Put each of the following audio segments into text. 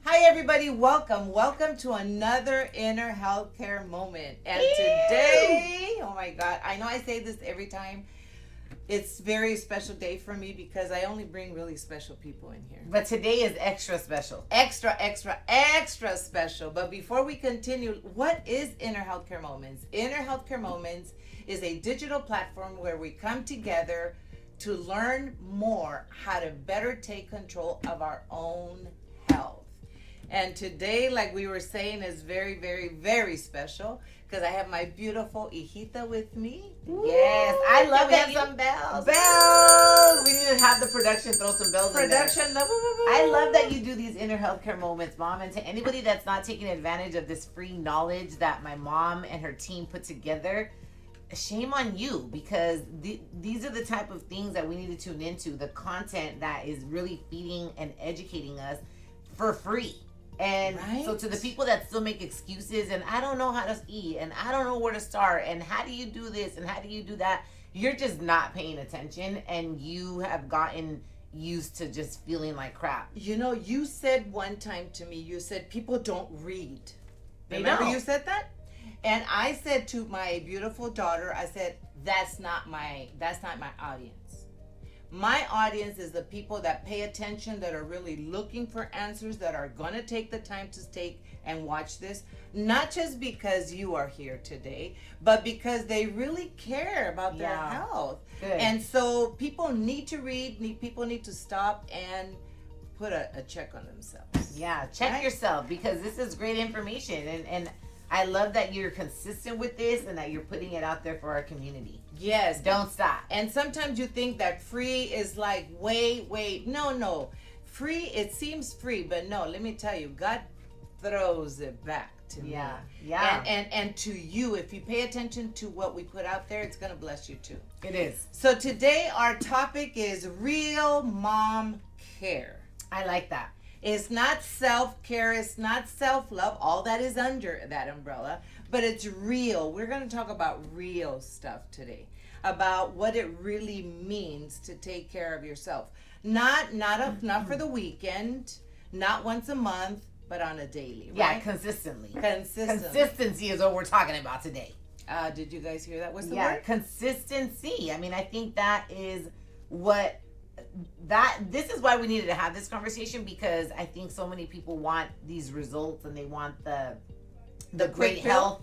Hi everybody, welcome to another inner healthcare moment. And today, oh my God, I know I say this every time. It's a very special day for me because I only bring really special people in here. But today is extra special. Extra special. But before we continue, what is Inner Healthcare Moments? Inner Healthcare Moments is a digital platform where we come together to learn more how to better take control of our own health. And today, like we were saying, is very special because I have my beautiful hijita with me. Ooh, yes, I love that. Some bells. Bells. We need to have the production throw some bells. Production. I love that you do these inner healthcare moments, Mom. And to anybody that's not taking advantage of this free knowledge that my mom and her team put together, shame on you, because these are the type of things that we need to tune into. The content that is really feeding and educating us for free. And so to the people that still make excuses and I don't know how to eat and I don't know where to start and how do you do this and how do you do that, you're just not paying attention and you have gotten used to just feeling like crap. You know, you said one time to me, you said people don't read. They Remember don't. You said that? And I said to my beautiful daughter, I said, that's not my audience. My audience is the people that pay attention, that are really looking for answers, that are going to take the time to take and watch this, not just because you are here today, but because they really care about their health. Good. And so people need to read, people need to stop and put a check on themselves. Yeah, check yourself, because this is great information. And I love that you're consistent with this and that you're putting it out there for our community. Yes. Don't stop. And sometimes you think that free is like, wait. No. Free, it seems free, but no, let me tell you, God throws it back to me. Yeah. And to you, if you pay attention to what we put out there, it's going to bless you too. It is. So today our topic is real mom care. I like that. It's not self-care, it's not self-love, all that is under that umbrella, but it's real. We're going to talk about real stuff today, about what it really means to take care of yourself. Not for the weekend, not once a month, but on a daily, right? Yeah, consistently. Consistency is what we're talking about today. Did you guys hear that? What's the word? Yeah, consistency. I mean, I think that is what... this is why we needed to have this conversation, because I think so many people want these results and they want the great health,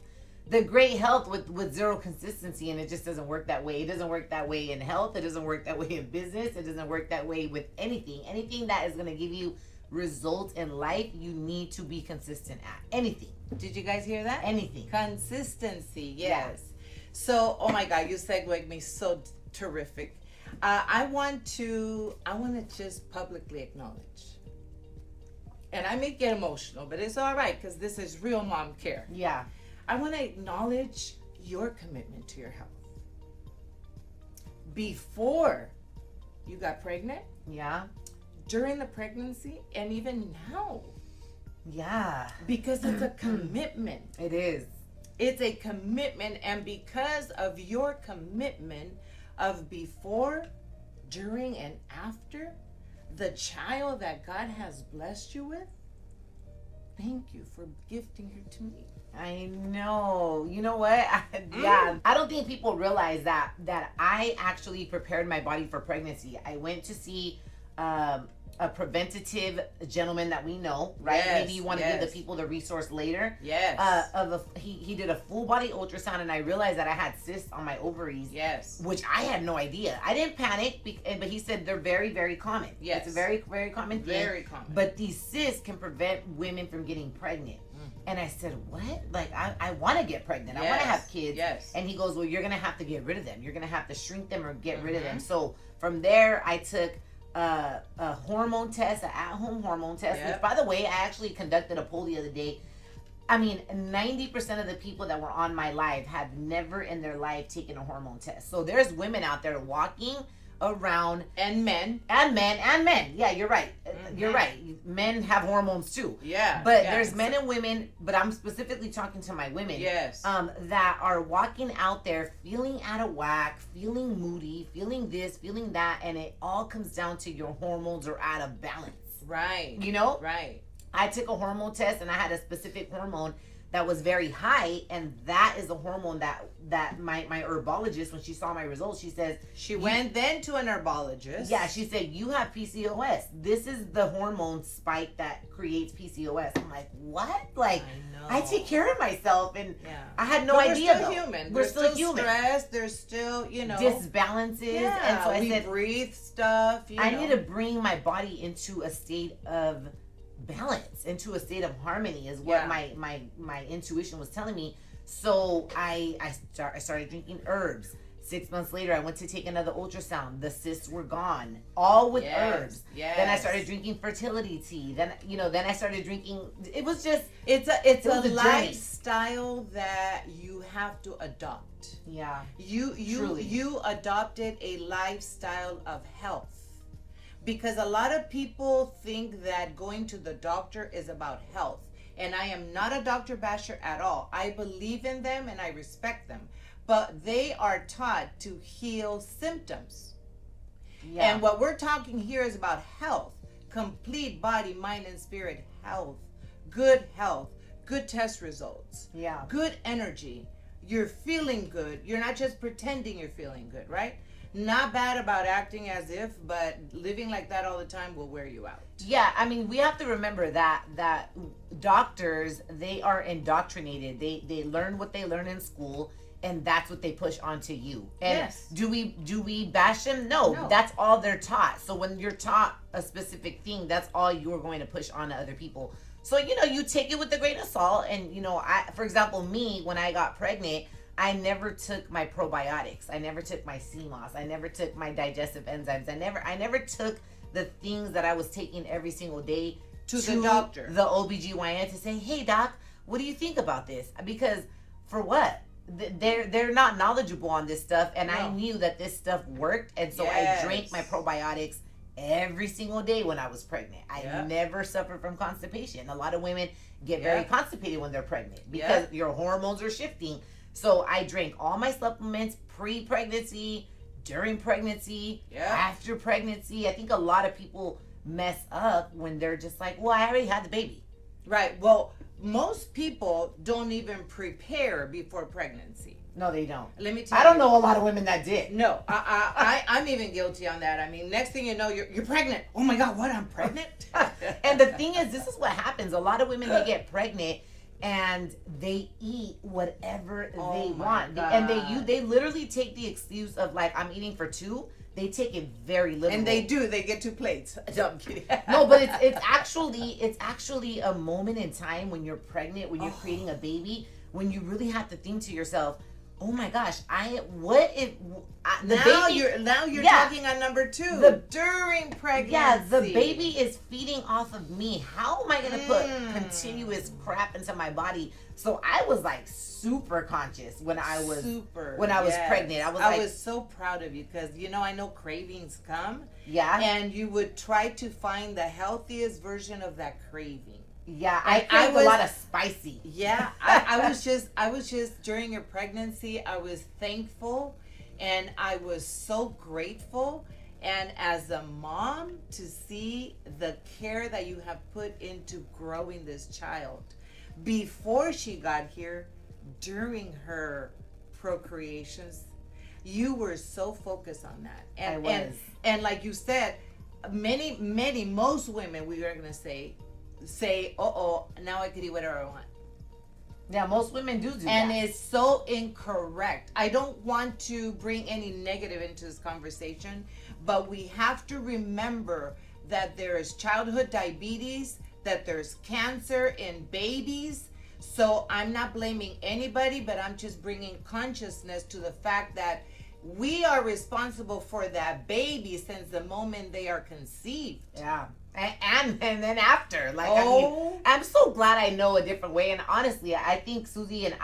with zero consistency, and it just doesn't work that way. It doesn't work that way in health. It doesn't work that way in business. It doesn't work that way with anything that is going to give you results in life. You need to be consistent at anything. Did you guys hear that? Anything. Consistency. Yes. So, oh my God, you segued me so terrific. I want to just publicly acknowledge, and I may get emotional, but it's all right because this is real mom care. Yeah. I want to acknowledge your commitment to your health. Before you got pregnant, during the pregnancy, and even now. Yeah. Because it's a commitment. It is. It's a commitment, and because of your commitment of before, during, and after, the child that God has blessed you with, thank you for gifting her to me. I know. You know what? I don't think people realize that I actually prepared my body for pregnancy. I went to see a preventative gentleman that we know, right? Yes, maybe you want to give the people the resource later. Yes. He did a full body ultrasound, and I realized that I had cysts on my ovaries. Yes. Which I had no idea. I didn't panic, but he said they're very common. Yes. It's a very common thing. Very common. But these cysts can prevent women from getting pregnant. And I said, what? Like, I want to get pregnant. I want to have kids. Yes. And he goes, well, you're going to have to get rid of them. You're going to have to shrink them or get rid of them. So from there, I took a hormone test, an at-home hormone test, which, by the way, I actually conducted a poll the other day. I mean, 90% of the people that were on my live have never in their life taken a hormone test. So there's women out there walking around, and men. Yeah, you're right. You're right. Men have hormones too. Yeah. But there's men and women, but I'm specifically talking to my women. Yes. That are walking out there feeling out of whack, feeling moody, feeling this, feeling that, and it all comes down to your hormones are out of balance. Right. You know? Right. I took a hormone test and I had a specific hormone that was very high, and that is a hormone that my herbologist, when she saw my results, she says she went then to an herbologist. Yeah, she said, you have PCOS. This is the hormone spike that creates PCOS. I'm like, what? Like, I take care of myself, and I had no idea. We're still human. We're still human. Stressed. There's still, disbalances. Yeah, and so I we said, breathe stuff. I need to bring my body into a state of balance, into a state of harmony, is what my intuition was telling me. So I started drinking herbs. 6 months later, I went to take another ultrasound. The cysts were gone, all with herbs. Yes. Then I started drinking fertility tea. Then then I started drinking. It was just it's a lifestyle that you have to adopt. Yeah, you adopted a lifestyle of health. Because a lot of people think that going to the doctor is about health. And I am not a doctor basher at all. I believe in them and I respect them. But they are taught to heal symptoms. Yeah. And what we're talking here is about health. Complete body, mind, and spirit health. Good test results. Yeah. Good energy. You're feeling good. You're not just pretending you're feeling good, right? Not bad about acting as if, but living like that all the time will wear you out. Yeah, I mean, we have to remember that doctors, they are indoctrinated. They learn what they learn in school, and that's what they push onto you. And yes. Do we bash them? No, that's all they're taught. So when you're taught a specific thing, that's all you're going to push on to other people. So you take it with a grain of salt. And for example, me, when I got pregnant, I never took my probiotics. I never took my CeCe Ms. I never took my digestive enzymes. I never took the things that I was taking every single day to the doctor, the OBGYN, to say, hey doc, what do you think about this? Because for what? They're not knowledgeable on this stuff, and I knew that this stuff worked, and so I drank my probiotics every single day when I was pregnant. I never suffered from constipation. A lot of women get very constipated when they're pregnant because your hormones are shifting. So I drank all my supplements pre-pregnancy, during pregnancy, after pregnancy. I think a lot of people mess up when they're just like, well, I already had the baby. Right. Well, most people don't even prepare before pregnancy. No, they don't. Let me tell you. I don't know a lot of women that did. No, I'm even guilty on that. I mean, next thing you know, you're pregnant. Oh my God, what? I'm pregnant? And the thing is, this is what happens. A lot of women, they get pregnant and they eat whatever they want. God. And they literally take the excuse of like, I'm eating for two. They take it very literal. And they do. They get 2 plates. No, I'm kidding. No, but it's actually a moment in time when you're pregnant, when you're creating a baby, when you really have to think to yourself, oh my gosh, now you're talking on number 2. During pregnancy. Yeah, the baby is feeding off of me. How am I gonna put continuous crap into my body? So I was like super conscious when I was pregnant. I was so proud of you because I know cravings come. Yeah. And you would try to find the healthiest version of that craving. Yeah, I was a lot of spicy. Yeah, I was just during your pregnancy, I was thankful and I was so grateful. And as a mom, to see the care that you have put into growing this child before she got here, during her procreations, you were so focused on that. And, I was. And like you said, most women, we are going to say, now I could eat whatever I want. Yeah, most women do that. And it's so incorrect. I don't want to bring any negative into this conversation, but we have to remember that there is childhood diabetes, that there's cancer in babies. So I'm not blaming anybody, but I'm just bringing consciousness to the fact that we are responsible for that baby since the moment they are conceived. Yeah. And then after, like, I'm so glad I know a different way. And honestly, I think Susie and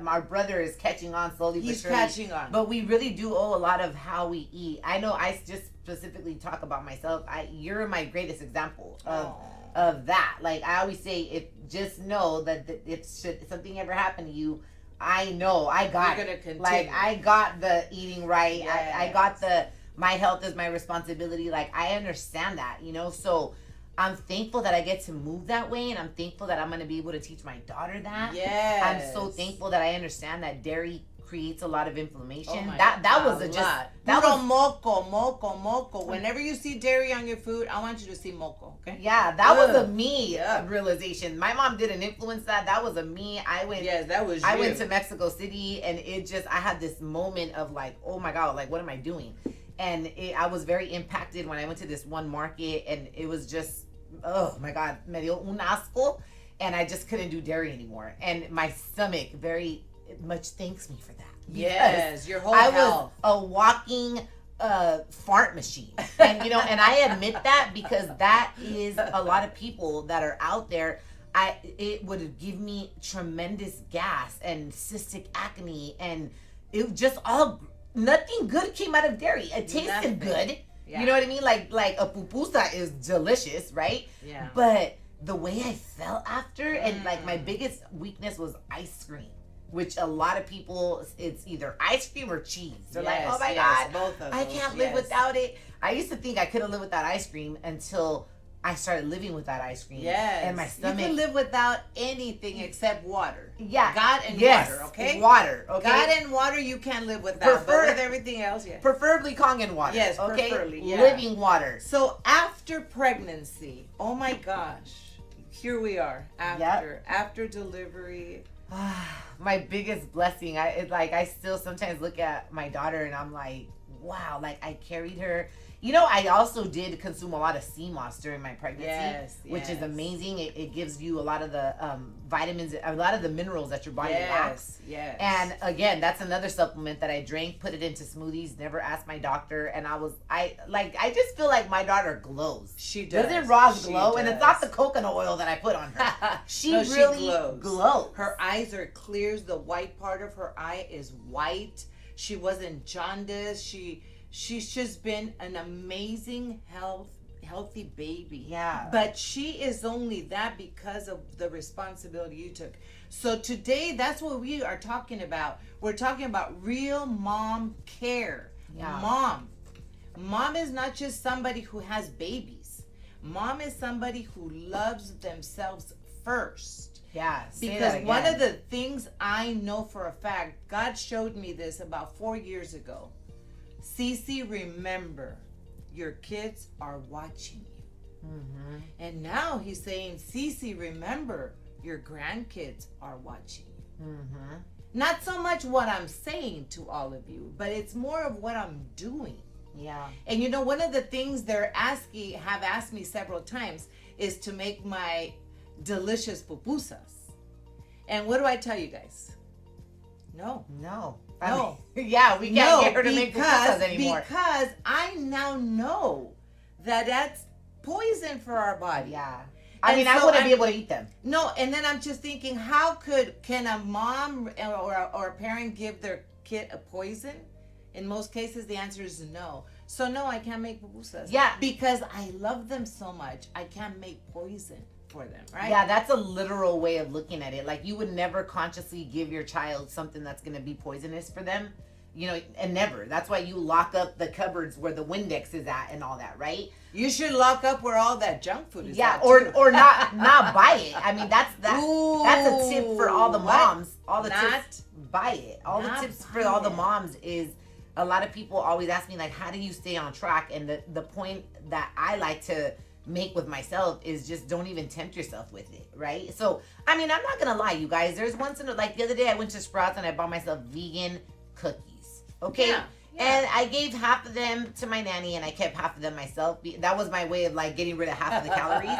our brother is catching on slowly. He's catching on. But we really do owe a lot of how we eat. I know I just specifically talk about myself. You're my greatest example of that. Like I always say, just know that if something ever happen to you, I know I got You're gonna continue. Like I got the eating right. Yes. I got the my health is my responsibility. Like I understand that, so I'm thankful that I get to move that way, and I'm thankful that I'm going to be able to teach my daughter that. Yes. I'm so thankful that I understand that dairy creates a lot of inflammation. Oh that was moco. Whenever you see dairy on your food, I want you to see moco. Okay. Yeah, that was a me realization. My mom didn't influence that. That was a me. I went. Yes, that was. I went to Mexico City, and I had this moment of like, oh my god, like what am I doing? And I was very impacted when I went to this one market, and it was just, oh my god, me dio un asco, and I just couldn't do dairy anymore. And my stomach very much thanks me for that. Yes, your whole health. I was a walking fart machine, and and I admit that because that is a lot of people that are out there. It would give me tremendous gas and cystic acne, and it just all. Nothing good came out of dairy. It tasted good. Yeah. You know what I mean? Like a pupusa is delicious, right? Yeah. But the way I felt after, and like my biggest weakness was ice cream, which a lot of people, it's either ice cream or cheese. They're like, oh my god, both of I can't live without it. I used to think I couldn't live without ice cream until I started living without ice cream. Yes. And my stomach. You can live without anything except water. Yeah. God and water, okay? Water, okay? God and water you can't live without. But with everything else, yes. Preferably Kangen water. Yes, okay? preferably, yeah. Living water. So after pregnancy, oh my gosh, here we are. After delivery. My biggest blessing. I still sometimes look at my daughter and I'm like, wow, like I carried her. I also did consume a lot of sea moss during my pregnancy, which is amazing. It gives you a lot of the vitamins, a lot of the minerals that your body lacks. Yes. And again, that's another supplement that I drank, put it into smoothies, never asked my doctor. And I just feel like my daughter glows. She does. Doesn't Roz glow? And it's not the coconut oil that I put on her. She really glows. Her eyes are clear. The white part of her eye is white. She wasn't jaundiced. She's just been an amazing healthy baby. Yeah. But she is only that because of the responsibility you took. So today, that's what we are talking about. We're talking about real mom care. Yeah. Mom is not just somebody who has babies. Mom is somebody who loves themselves first. Yeah. Because one of the things I know for a fact, God showed me this about 4 years ago. CeCe, remember, your kids are watching you. Mm-hmm. And now he's saying, CeCe, remember, your grandkids are watching you. Mm-hmm. Not so much what I'm saying to all of you, but it's more of what I'm doing. Yeah. And one of the things have asked me several times is to make my delicious pupusas. And what do I tell you guys? No. Yeah, we can't get her to make pupusas anymore. Because I now know that that's poison for our body. Yeah. I wouldn't be able to eat them. No, and then I'm just thinking, can a mom or a parent give their kid a poison? In most cases, the answer is no. So no, I can't make pupusas. Yeah. Because I love them so much, I can't make poison for them, right? Yeah, that's a literal way of looking at it. Like, you would never consciously give your child something that's going to be poisonous for them, and never. That's why you lock up the cupboards where the Windex is at and all that, right? You should lock up where all that junk food is at. Yeah, or not buy it. I mean, that's a tip for all the moms. All the tips, buy it. All the tips for all the moms is, a lot of people always ask me, like, how do you stay on track? And the point that I like to make with myself is just don't even tempt yourself with it, right? So, I'm not gonna lie, you guys. There's once in like the other day I went to Sprouts and I bought myself vegan cookies, okay? Yeah. And I gave half of them to my nanny and I kept half of them myself. That was my way of like getting rid of half of the calories.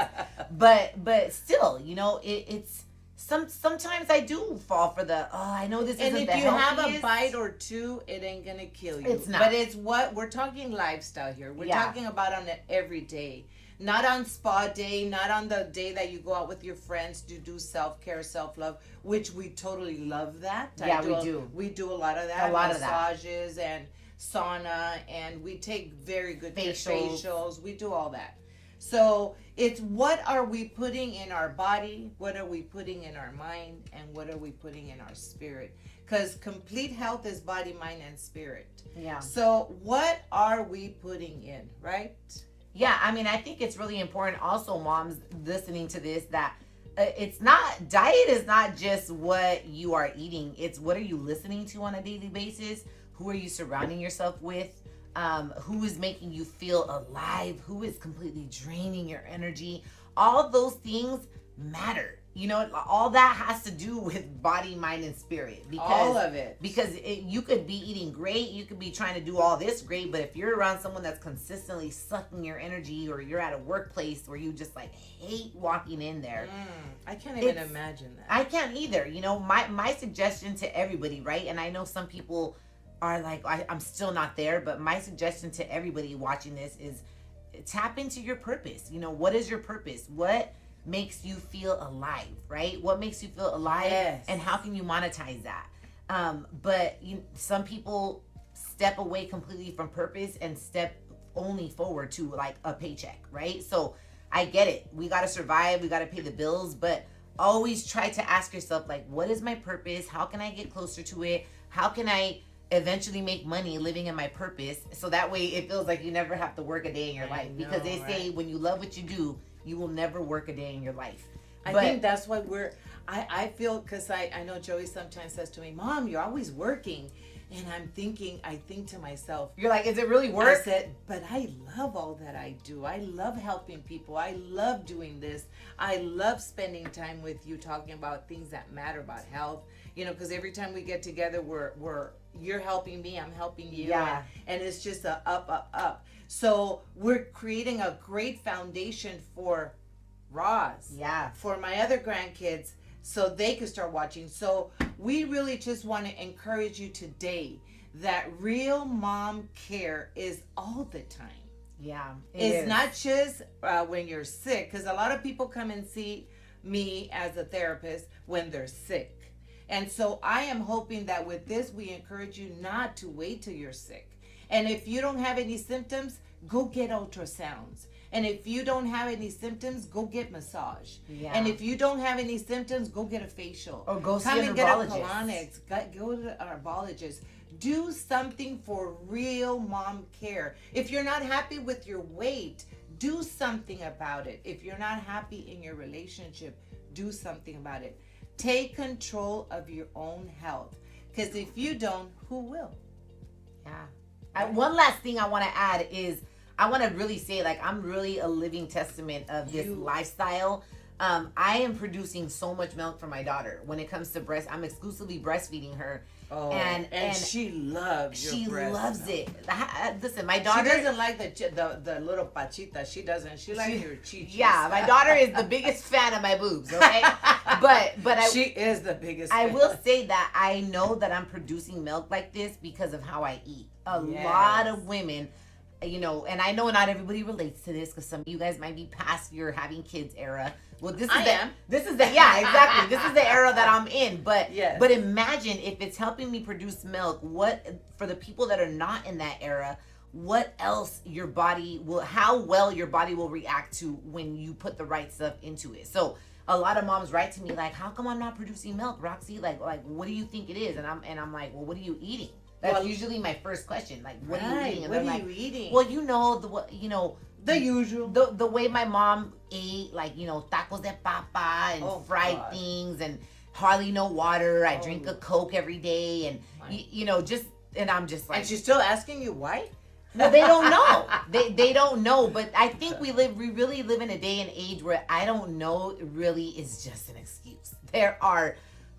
But still, it's sometimes I do fall for I know this isn't the healthiest. And if you have a bite or two, it ain't gonna kill you. It's not. But it's what we're talking lifestyle here. We're talking about on an everyday. Not on spa day, not on the day that you go out with your friends to do self-care, self-love, which we totally love that. Yeah, we do. We do a lot of that. A lot of that. Massages and sauna, and we take very good facials. We do all that. So it's what are we putting in our body, what are we putting in our mind, and what are we putting in our spirit? Because complete health is body, mind, and spirit. Yeah. So what are we putting in, right? Yeah, I mean, I think it's really important also, moms listening to this, that it's not, diet is not just what you are eating. It's what are you listening to on a daily basis? Who are you surrounding yourself with? Who is making you feel alive? Who is completely draining your energy? All those things matter. You know, all that has to do with body, mind, and spirit. Because, all of it. Because you could be eating great, you could be trying to do all this great, but if you're around someone that's consistently sucking your energy, or you're at a workplace where you just like hate walking in there. I can't even imagine that. I can't either. You know, my suggestion to everybody, right? And I know some people are like, I'm still not there, but my suggestion to everybody watching this is tap into your purpose. You know, what is your purpose? What makes you feel alive, right? What makes you feel alive? Yes. And how can you monetize that? But some people step away completely from purpose and step only forward to like a paycheck, right? So I get it. We got to survive. We got to pay the bills, but always try to ask yourself, like, what is my purpose? How can I get closer to it? How can I eventually make money living in my purpose? So that way it feels like you never have to work a day in your life. Because they say when you love what you do, you will never work a day in your life. I think that's why I feel, because I know Joey sometimes says to me, Mom, you're always working. And I think to myself, you're like, is it really work? I said, but I love all that I do. I love helping people. I love doing this. I love spending time with you, talking about things that matter, about health. You know, because every time we get together, you're helping me, I'm helping you. Yeah. And it's just a up, up, up. So we're creating a great foundation for Roz. Yeah. For my other grandkids, so they could start watching. So we really just want to encourage you today that real mom care is all the time. Yeah. It's not just when you're sick, because a lot of people come and see me as a therapist when they're sick. And so I am hoping that with this, we encourage you not to wait till you're sick. And if you don't have any symptoms, go get ultrasounds. And if you don't have any symptoms, go get massage. Yeah. And if you don't have any symptoms, go get a facial. Or go see Come a and get a herbologist. colonics. Go to a herbologist. Do something for real mom care. If you're not happy with your weight, do something about it. If you're not happy in your relationship, do something about it. Take control of your own health. Because if you don't, who will? Yeah. One last thing I want to add is I want to really say, like, I'm really a living testament of this lifestyle. I am producing so much milk for my daughter. When it comes to breast, I'm exclusively breastfeeding her. Oh, and she loves your breast loves milk. it. Listen, my daughter, she doesn't like the little pachita. She doesn't. She likes your chichis. Yeah, my daughter is the biggest fan of my boobs. Okay, but she is the biggest. I fan. will say that I know that I'm producing milk like this because of how I eat. A lot of women, you know, and I know not everybody relates to this because some of you guys might be past your having kids era. Well, this is the yeah, exactly. This is the era that I'm in. But but imagine if it's helping me produce milk. What for the people that are not in that era? What else your body will? How well your body will react to when you put the right stuff into it. So a lot of moms write to me like, "How come I'm not producing milk, RaqC? Like what do you think it is?" And I'm like, "Well, what are you eating?" That's usually my first question. Like, what are you eating? And what are you eating? Well, you know the usual. The way my mom ate, like, you know, tacos de papa and fried things and hardly no water. I drink a Coke every day and, you know, and I'm just like. And she's still asking you why? Well, they don't know. They don't know. But I think we really live in a day and age where I don't know really is just an excuse. There are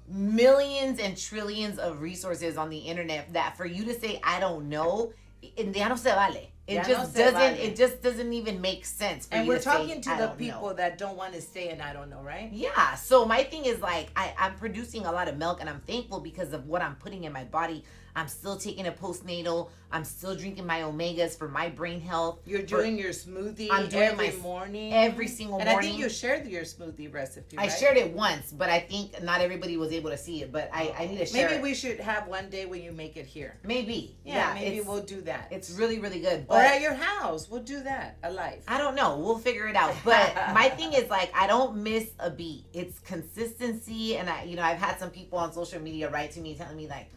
millions and trillions of resources on the internet that for you to say, I don't know, ya no se vale. It just doesn't even make sense. And we're talking to the people that don't want to say and I don't know, right? Yeah. So my thing is like I'm producing a lot of milk and I'm thankful because of what I'm putting in my body. I'm still taking a postnatal. I'm still drinking my omegas for my brain health. You're doing your smoothie every morning? Every single morning. And I think you shared your smoothie recipe, right? I shared it once, but I think not everybody was able to see it. But I need to share Maybe we should have one day when you make it here. Maybe. Yeah, maybe we'll do that. It's really, really good. Or at your house. We'll do that. Alive. I don't know. We'll figure it out. But my thing is like, I don't miss a beat. It's consistency. And I've had some people on social media write to me telling me like,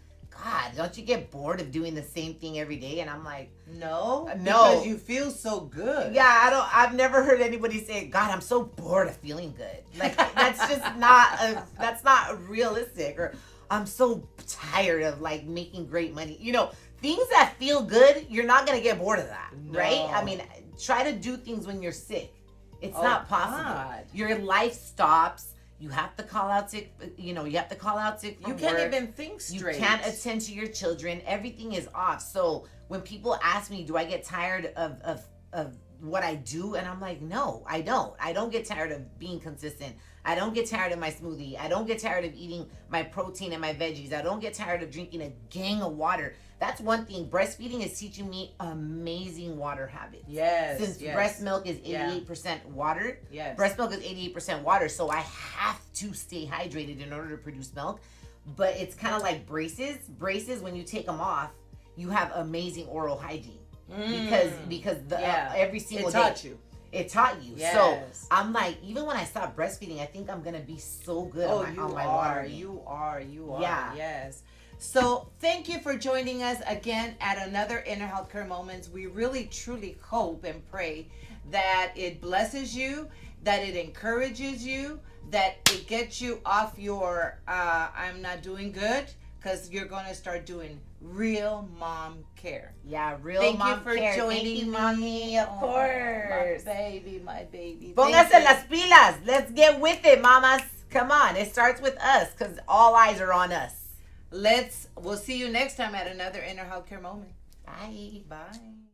God, don't you get bored of doing the same thing every day? And I'm like, No, No. because you feel so good. yeah, I've never heard anybody say, God, I'm so bored of feeling good. Like, that's not realistic. Or I'm so tired of like making great money. You know, things that feel good, you're not going to get bored of that, right? No. I mean, try to do things when you're sick. It's Oh, not possible. God. Your life stops. You have to call out sick. You know, you have to call out sick from You can't work. even think straight. You can't attend to your children. Everything is off. So when people ask me, do I get tired of what I do? And I'm like, no, I don't. I don't get tired of being consistent. I don't get tired of my smoothie. I don't get tired of eating my protein and my veggies. I don't get tired of drinking a gang of water. That's one thing. Breastfeeding is teaching me amazing water habits. Yes. Since yes. breast milk is 88% water, Yes. breast milk is 88% water, so I have to stay hydrated in order to produce milk. But it's kind of like braces. Braces, when you take them off, you have amazing oral hygiene because every single it day taught you. it taught you. Yes. So I'm like, even when I stop breastfeeding, I think I'm gonna be so good Oh, on my are. water. You are. Yeah. Yes. So thank you for joining us again at another Inner Healthcare Moments. We really, truly hope and pray that it blesses you, that it encourages you, that it gets you off your I'm not doing good, because you're going to start doing real mom care. Yeah, real Thank mom you for care. joining Thank you, me. mommy. Of course. My baby. Póngase Thank you. las pilas. Let's get with it, mamas. Come on. It starts with us because all eyes are on us. We'll see you next time at another Inner Healthcare Moment. Bye. Bye.